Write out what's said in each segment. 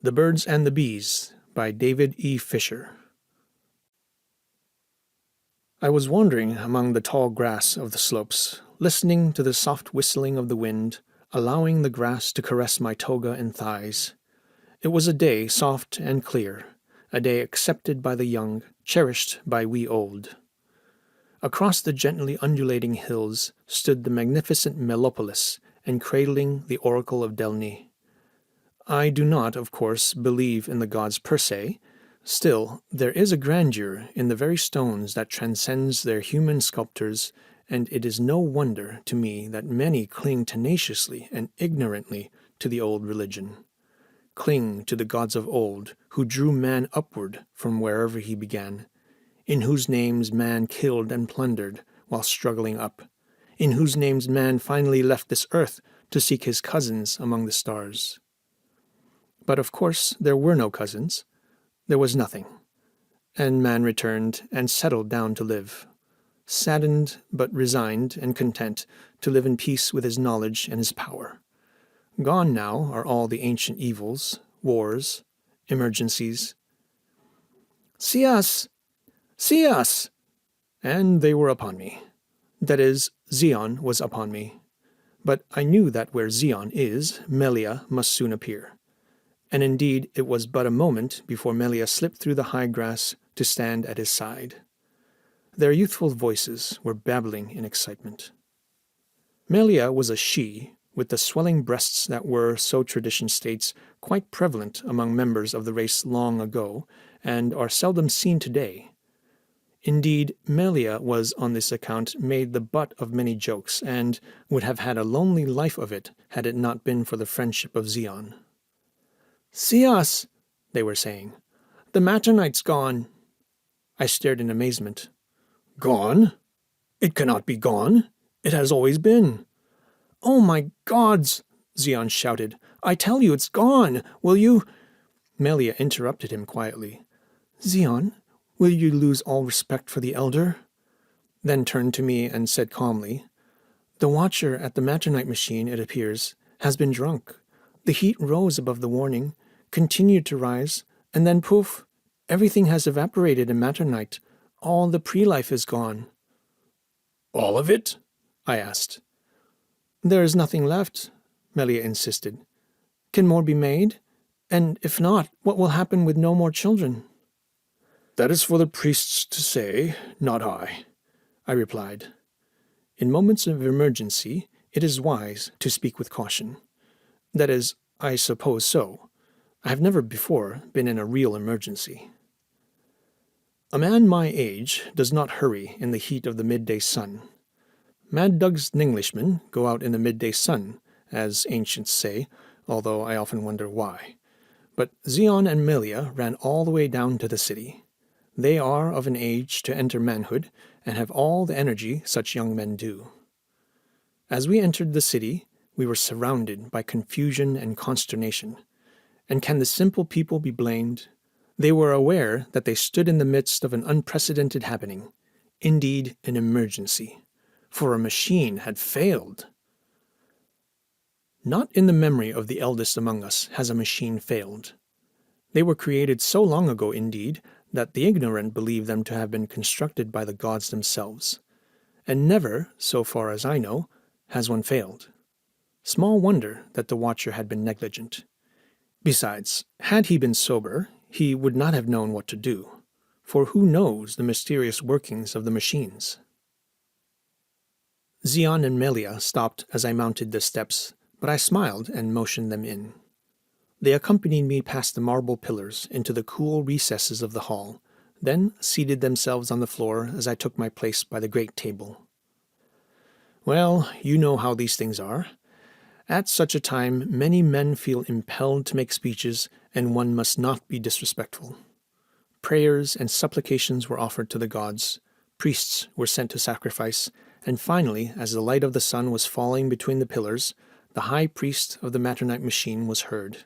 The Birds and the Bees by David E. Fisher. I was wandering among the tall grass of the slopes, listening to the soft whistling of the wind, allowing the grass to caress my toga and thighs. It was a day soft and clear, a day accepted by the young, cherished by we old. Across the gently undulating hills stood the magnificent Melopolis, encradling the oracle of Delny. I do not, of course, believe in the gods per se. Still, there is a grandeur in the very stones that transcends their human sculptors, and it is no wonder to me that many cling tenaciously and ignorantly to the old religion. Cling to the gods of old, who drew man upward from wherever he began, in whose names man killed and plundered while struggling up, in whose names man finally left this earth to seek his cousins among the stars. But of course there were no cousins. There was nothing. And man returned and settled down to live, saddened but resigned and content to live in peace with his knowledge and his power. Gone now are all the ancient evils, wars, emergencies. "See us! See us!" And they were upon me. That is, Zion was upon me. But I knew that where Zion is, Melia must soon appear. And indeed it was but a moment before Melia slipped through the high grass to stand at his side. Their youthful voices were babbling in excitement. Melia was a she, with the swelling breasts that were, so tradition states, quite prevalent among members of the race long ago, and are seldom seen today. Indeed, Melia was on this account made the butt of many jokes, and would have had a lonely life of it had it not been for the friendship of Zion. "See us," they were saying. "The Maternite's gone." I stared in amazement. "Gone? It cannot be gone. It has always been." "Oh, my gods!" Zion shouted. "I tell you it's gone. Will you—" Melia interrupted him quietly. "Zion, will you lose all respect for the elder?" Then turned to me and said calmly, "The watcher at the Maternite machine, it appears, has been drunk. The heat rose above the warning, continued to rise, and then poof, everything has evaporated in Maternite. All the pre-life is gone." "All of it?" I asked. "There is nothing left," Melia insisted. "Can more be made? And if not, what will happen with no more children?" "That is for the priests to say, not I," I replied. In moments of emergency, it is wise to speak with caution. That is, I suppose so. I have never before been in a real emergency. A man my age does not hurry in the heat of the midday sun. Mad Dogs and Englishmen go out in the midday sun, as ancients say, although I often wonder why. But Zion and Melia ran all the way down to the city. They are of an age to enter manhood, and have all the energy such young men do. As we entered the city, we were surrounded by confusion and consternation. And can the simple people be blamed? They were aware that they stood in the midst of an unprecedented happening, indeed an emergency, for a machine had failed. Not in the memory of the eldest among us has a machine failed. They were created so long ago, indeed, that the ignorant believe them to have been constructed by the gods themselves. And never, so far as I know, has one failed. Small wonder that the watcher had been negligent. Besides, had he been sober, he would not have known what to do, for who knows the mysterious workings of the machines? Zion and Melia stopped as I mounted the steps, but I smiled and motioned them in. They accompanied me past the marble pillars into the cool recesses of the hall, then seated themselves on the floor as I took my place by the great table. Well, you know how these things are. At such a time, many men feel impelled to make speeches, and one must not be disrespectful. Prayers and supplications were offered to the gods, priests were sent to sacrifice, and finally, as the light of the sun was falling between the pillars, the high priest of the Maternite machine was heard.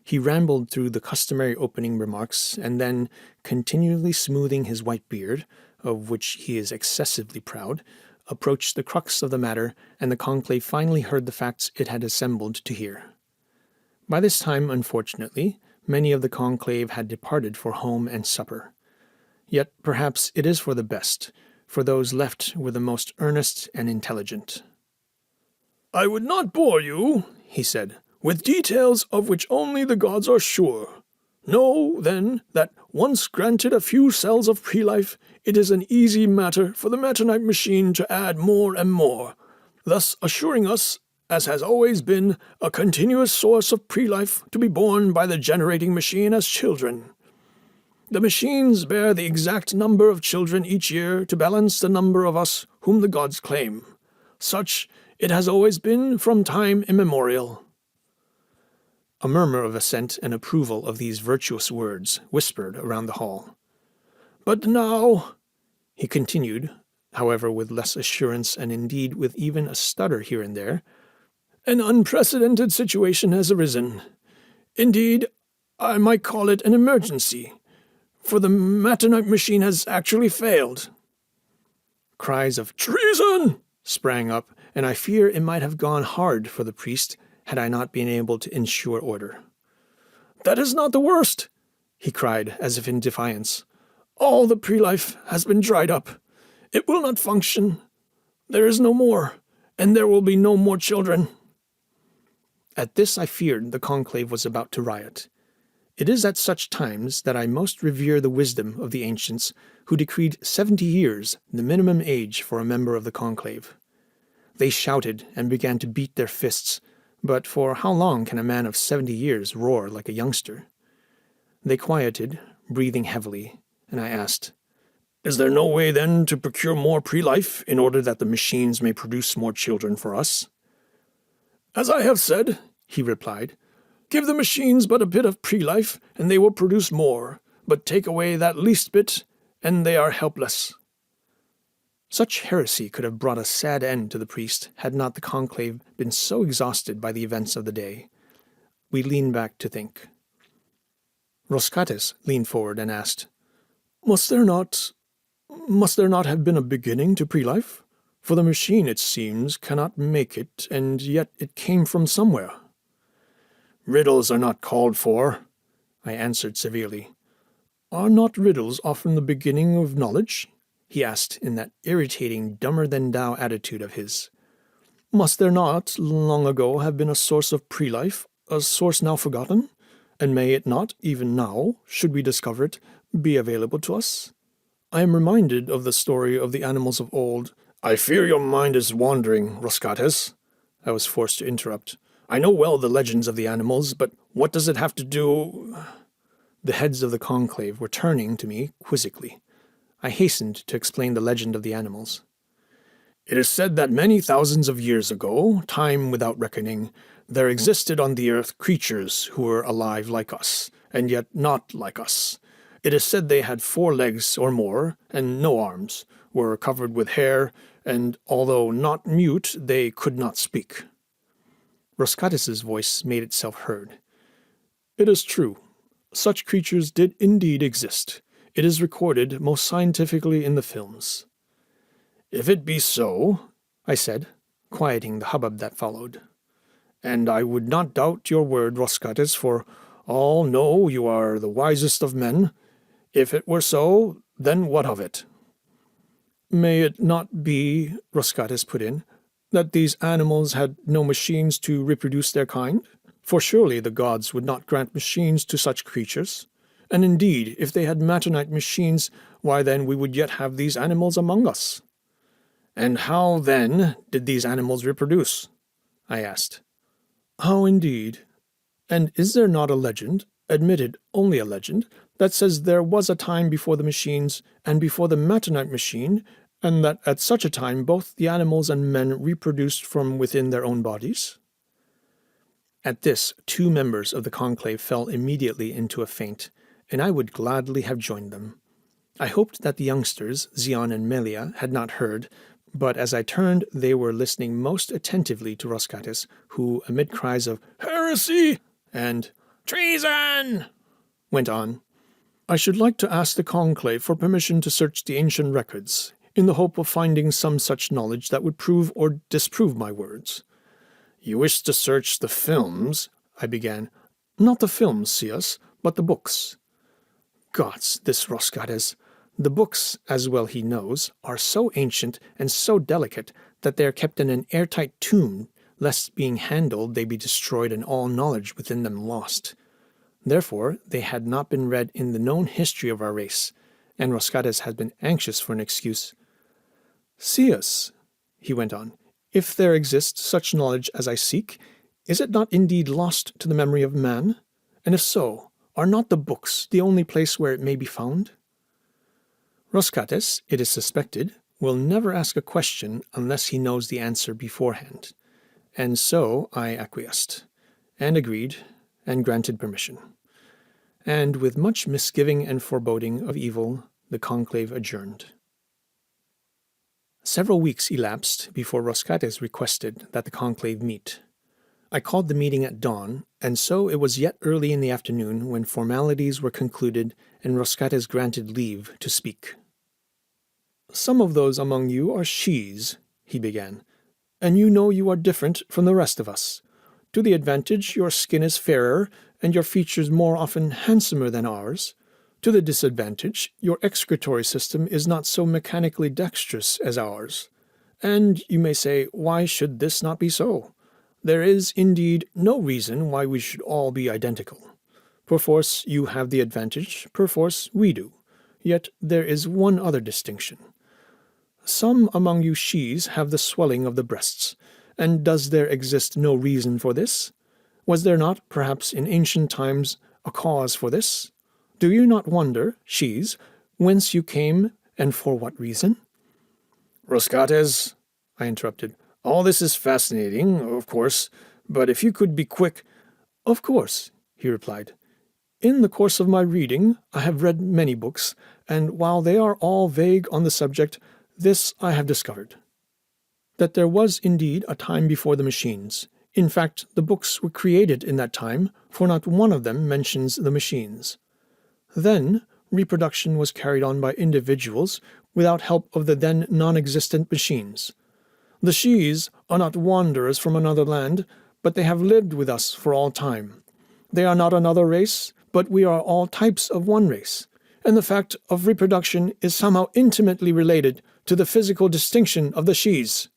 He rambled through the customary opening remarks, and then, continually smoothing his white beard, of which he is excessively proud, approached the crux of the matter, and the conclave finally heard the facts it had assembled to hear. By this time, unfortunately, many of the conclave had departed for home and supper. Yet perhaps it is for the best, for those left were the most earnest and intelligent. "I would not bore you," he said, "with details of which only the gods are sure. Know, then, that once granted a few cells of pre-life, it is an easy matter for the Metonite machine to add more and more, thus assuring us, as has always been, a continuous source of pre-life to be borne by the generating machine as children. The machines bear the exact number of children each year to balance the number of us whom the gods claim. Such it has always been from time immemorial." A murmur of assent and approval of these virtuous words whispered around the hall. "But now," he continued, however with less assurance and indeed with even a stutter here and there, "an unprecedented situation has arisen. Indeed, I might call it an emergency, for the Metonite machine has actually failed." Cries of "Treason!" sprang up, and I fear it might have gone hard for the priest had I not been able to ensure order. "That is not the worst," he cried, as if in defiance. "All the pre-life has been dried up. It will not function. There is no more, and there will be no more children." At this I feared the conclave was about to riot. It is at such times that I most revere the wisdom of the ancients, who decreed 70 years the minimum age for a member of the conclave. They shouted and began to beat their fists, but for how long can a man of 70 years roar like a youngster? They quieted, breathing heavily, and I asked, "Is there no way then to procure more pre-life in order that the machines may produce more children for us?" "As I have said," he replied, "give the machines but a bit of pre-life, and they will produce more, but take away that least bit, and they are helpless." Such heresy could have brought a sad end to the priest had not the conclave been so exhausted by the events of the day. We leaned back to think. Roscates leaned forward and asked, Must there not have been a beginning to pre-life? For the machine, it seems, cannot make it, and yet it came from somewhere." "Riddles are not called for," I answered severely. "Are not riddles often the beginning of knowledge?" he asked in that irritating dumber-than-thou attitude of his. "Must there not, long ago, have been a source of pre-life, a source now forgotten? And may it not, even now, should we discover it, be available to us? I am reminded of the story of the animals of old." "I fear your mind is wandering, Roscates," I was forced to interrupt. "I know well the legends of the animals, but what does it have to do—" The heads of the conclave were turning to me quizzically. I hastened to explain the legend of the animals. "It is said that many thousands of years ago, time without reckoning, there existed on the earth creatures who were alive like us, and yet not like us. It is said they had 4 legs or more, and no arms, were covered with hair, and although not mute, they could not speak." Roscates' voice made itself heard. "It is true. Such creatures did indeed exist. It is recorded most scientifically in the films." "If it be so," I said, quieting the hubbub that followed, "and I would not doubt your word, Roscates, for all know you are the wisest of men. If it were so, then what of it?" "May it not be," Roscates put in, "that these animals had no machines to reproduce their kind? For surely the gods would not grant machines to such creatures. And indeed, if they had Metonite machines, why then we would yet have these animals among us." "And how, then, did these animals reproduce?" I asked. "How indeed? And is there not a legend, admitted only a legend, that says there was a time before the machines and before the Metonite machine, and that at such a time both the animals and men reproduced from within their own bodies?" At this, 2 members of the conclave fell immediately into a faint, and I would gladly have joined them. I hoped that the youngsters, Zion and Melia, had not heard, but as I turned they were listening most attentively to Roscates, who, amid cries of "Heresy!" and "Treason!" went on, "I should like to ask the conclave for permission to search the ancient records, in the hope of finding some such knowledge that would prove or disprove my words." "You wish to search the films?" I began. "Not the films, Cius, but the books." Gods, this Roscates! The books, as well he knows, are so ancient and so delicate that they are kept in an airtight tomb, lest being handled they be destroyed and all knowledge within them lost. Therefore, they had not been read in the known history of our race, and Roscates had been anxious for an excuse. "Cius," he went on, "if there exists such knowledge as I seek, is it not indeed lost to the memory of man? And if so, are not the books the only place where it may be found?" Roscates, it is suspected, will never ask a question unless he knows the answer beforehand, and so I acquiesced, and agreed, and granted permission. And with much misgiving and foreboding of evil, the conclave adjourned. Several weeks elapsed before Roscates requested that the conclave meet. I called the meeting at dawn, and so it was yet early in the afternoon when formalities were concluded and Roscates granted leave to speak. "Some of those among you are shes," he began, "and you know you are different from the rest of us. To the advantage, your skin is fairer, and your features more often handsomer than ours. To the disadvantage, your excretory system is not so mechanically dexterous as ours. And you may say, why should this not be so? There is, indeed, no reason why we should all be identical. Perforce you have the advantage, perforce we do. Yet there is one other distinction. Some among you shes have the swelling of the breasts, and does there exist no reason for this? Was there not, perhaps in ancient times, a cause for this? Do you not wonder, shes, whence you came and for what reason?" "Roscates," I interrupted, "all this is fascinating, of course, but if you could be quick—" "Of course," he replied. "In the course of my reading, I have read many books, and while they are all vague on the subject, this I have discovered: that there was indeed a time before the machines. In fact, the books were created in that time, for not one of them mentions the machines. Then, reproduction was carried on by individuals without help of the then non-existent machines. The shes are not wanderers from another land, but they have lived with us for all time. They are not another race, but we are all types of one race, and the fact of reproduction is somehow intimately related to the physical distinction of the shes."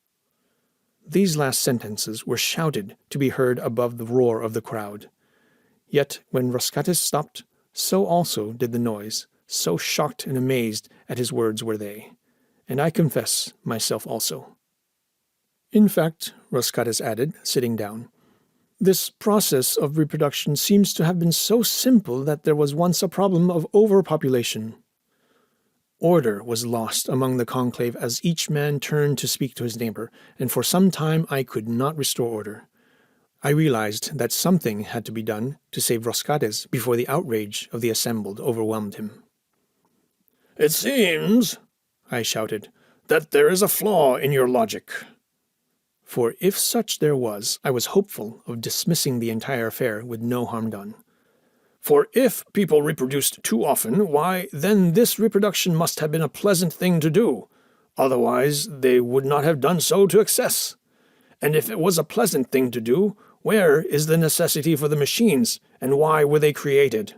These last sentences were shouted to be heard above the roar of the crowd. Yet when Roscates stopped, so also did the noise, so shocked and amazed at his words were they, and I confess myself also. "In fact," Roscates added, sitting down, "this process of reproduction seems to have been so simple that there was once a problem of overpopulation." Order was lost among the conclave as each man turned to speak to his neighbor, and for some time I could not restore order. I realized that something had to be done to save Roscates before the outrage of the assembled overwhelmed him. "It seems," I shouted, "that there is a flaw in your logic." For if such there was, I was hopeful of dismissing the entire affair with no harm done. "For if people reproduced too often, why, then this reproduction must have been a pleasant thing to do. Otherwise, they would not have done so to excess. And if it was a pleasant thing to do, where is the necessity for the machines, and why were they created?"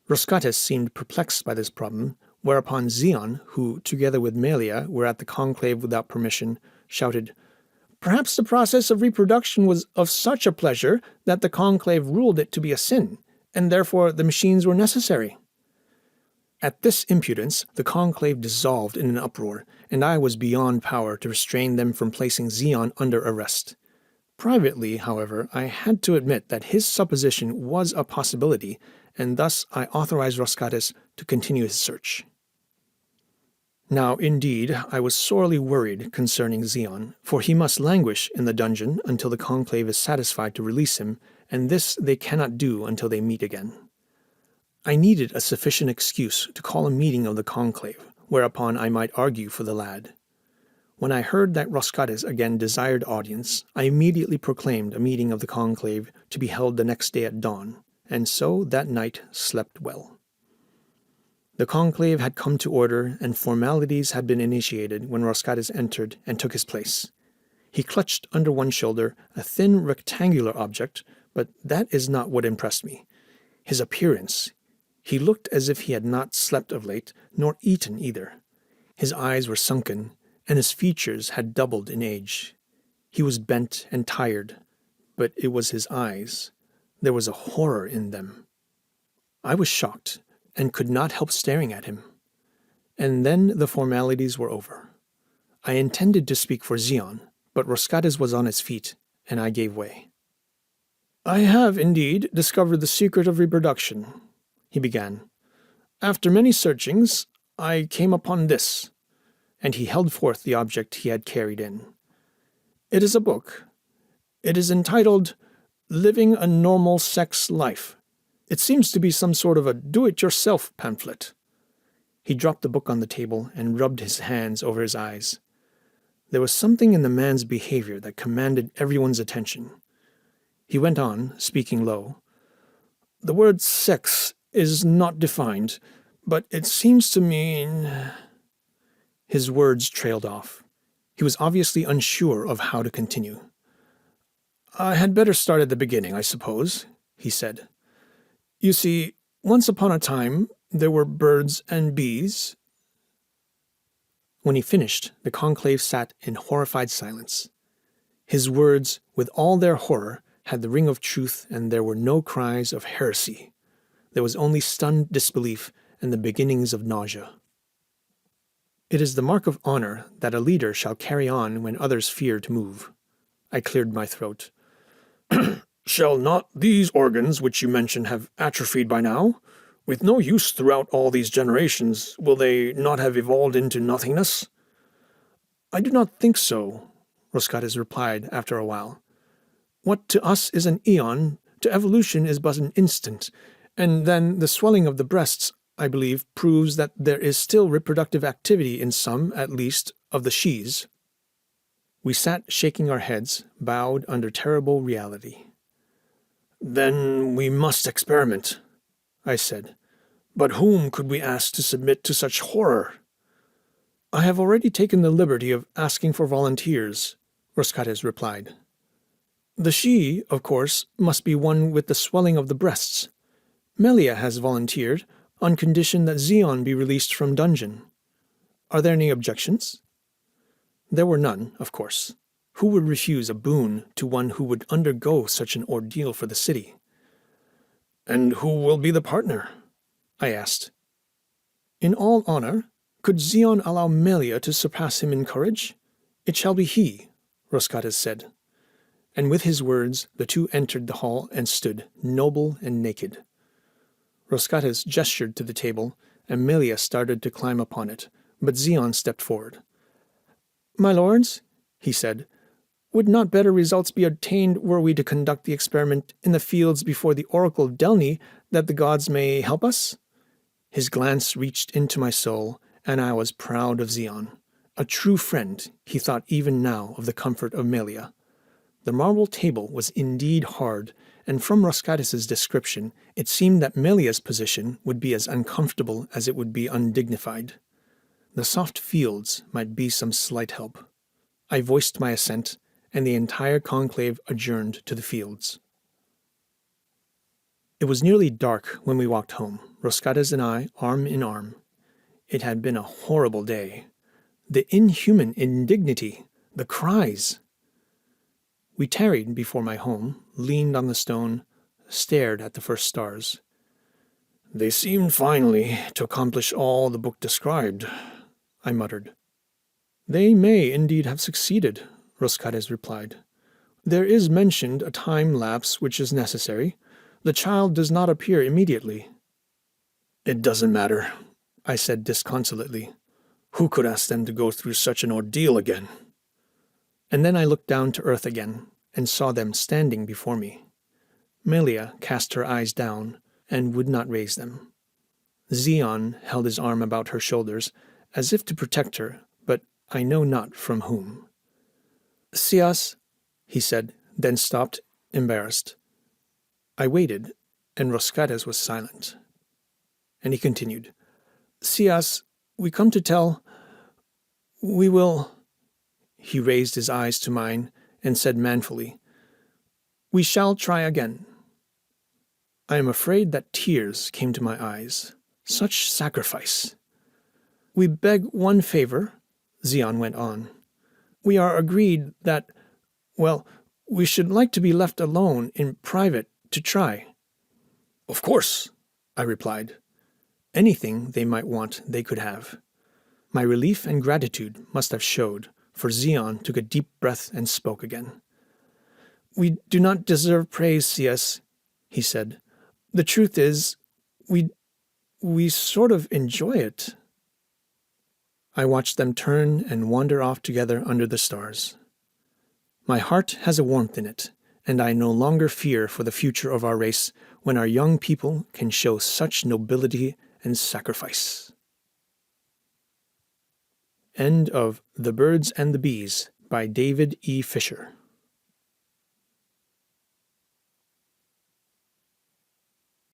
Roscates seemed perplexed by this problem, whereupon Zion, who, together with Melia, were at the conclave without permission, shouted, "Perhaps the process of reproduction was of such a pleasure that the conclave ruled it to be a sin, and therefore the machines were necessary." At this impudence, the conclave dissolved in an uproar, and I was beyond power to restrain them from placing Zion under arrest. Privately, however, I had to admit that his supposition was a possibility, and thus I authorized Roscates to continue his search. Now, indeed, I was sorely worried concerning Zion, for he must languish in the dungeon until the conclave is satisfied to release him, and this they cannot do until they meet again. I needed a sufficient excuse to call a meeting of the conclave, whereupon I might argue for the lad. When I heard that Roscates again desired audience, I immediately proclaimed a meeting of the conclave to be held the next day at dawn, and so that night slept well. The conclave had come to order, and formalities had been initiated when Roscates entered and took his place. He clutched under one shoulder a thin rectangular object, But that is not what impressed me. His appearance. He looked as if he had not slept of late, nor eaten either. His eyes were sunken, and his features had doubled in age. He was bent and tired, but it was his eyes. There was a horror in them. I was shocked, and could not help staring at him. And then the formalities were over. I intended to speak for Zion, but Roskades was on his feet, and I gave way. "I have, indeed, discovered the secret of reproduction," he began. "After many searchings, I came upon this," and he held forth the object he had carried in. "It is a book. It is entitled Living a Normal Sex Life. It seems to be some sort of a do-it-yourself pamphlet." He dropped the book on the table and rubbed his hands over his eyes. There was something in the man's behavior that commanded everyone's attention. He went on, speaking low. "The word sex is not defined, but it seems to mean—" His words trailed off. He was obviously unsure of how to continue. "I had better start at the beginning, I suppose," he said. "You see, once upon a time, there were birds and bees." When he finished, the conclave sat in horrified silence. His words, with all their horror, had the ring of truth, and there were no cries of heresy. There was only stunned disbelief and the beginnings of nausea. "It is the mark of honor that a leader shall carry on when others fear to move." I cleared my throat. "Shall not these organs which you mention have atrophied by now? With no use throughout all these generations, will they not have evolved into nothingness?" "I do not think so," Roskades replied after a while. "What to us is an eon, to evolution is but an instant, and then the swelling of the breasts, I believe, proves that there is still reproductive activity in some, at least, of the shes." We sat shaking our heads, bowed under terrible reality. "Then we must experiment," I said. "But whom could we ask to submit to such horror?" "I have already taken the liberty of asking for volunteers," Roskades replied. "The she, of course, must be one with the swelling of the breasts. Melia has volunteered, on condition that Zion be released from dungeon. Are there any objections?" There were none, of course. Who would refuse a boon to one who would undergo such an ordeal for the city? "And who will be the partner?" I asked. "In all honor, could Zion allow Melia to surpass him in courage? It shall be he," Roskades said. And with his words, the two entered the hall and stood, noble and naked. Roskades gestured to the table, and Melia started to climb upon it, but Zion stepped forward. "My lords," he said, "would not better results be obtained were we to conduct the experiment in the fields before the oracle of Delny, that the gods may help us?" His glance reached into my soul, and I was proud of Zion. A true friend, he thought even now of the comfort of Melia. The marble table was indeed hard, and from Roskades' description, it seemed that Melia's position would be as uncomfortable as it would be undignified. The soft fields might be some slight help. I voiced my assent, and the entire conclave adjourned to the fields. It was nearly dark when we walked home, Roskades and I, arm in arm. It had been a horrible day. The inhuman indignity, the cries. We tarried before my home, leaned on the stone, stared at the first stars. "They seemed finally to accomplish all the book described," I muttered. "They may indeed have succeeded," Roskades replied. "There is mentioned a time lapse which is necessary. The child does not appear immediately." "It doesn't matter," I said disconsolately. "Who could ask them to go through such an ordeal again?" And then I looked down to earth again, and saw them standing before me. Melia cast her eyes down, and would not raise them. Zion held his arm about her shoulders, as if to protect her, but I know not from whom. "Sias," he said, then stopped, embarrassed. I waited, and Roskades was silent. And he continued, "Sias, we come to tell. We will—" He raised his eyes to mine and said manfully, We shall try again. I am afraid that tears came to my eyes. Such sacrifice. We beg one favor, Xian went on. We are agreed that, well, we should like to be left alone in private to try. Of course, I replied. Anything they might want they could have. My relief and gratitude must have showed, for Xian took a deep breath and spoke again. We do not deserve praise, CS, he said. The truth is, we sort of enjoy it. I watched them turn and wander off together under the stars. My heart has a warmth in it, and I no longer fear for the future of our race when our young people can show such nobility and sacrifice. End of The Birds and the Bees by David E. Fisher.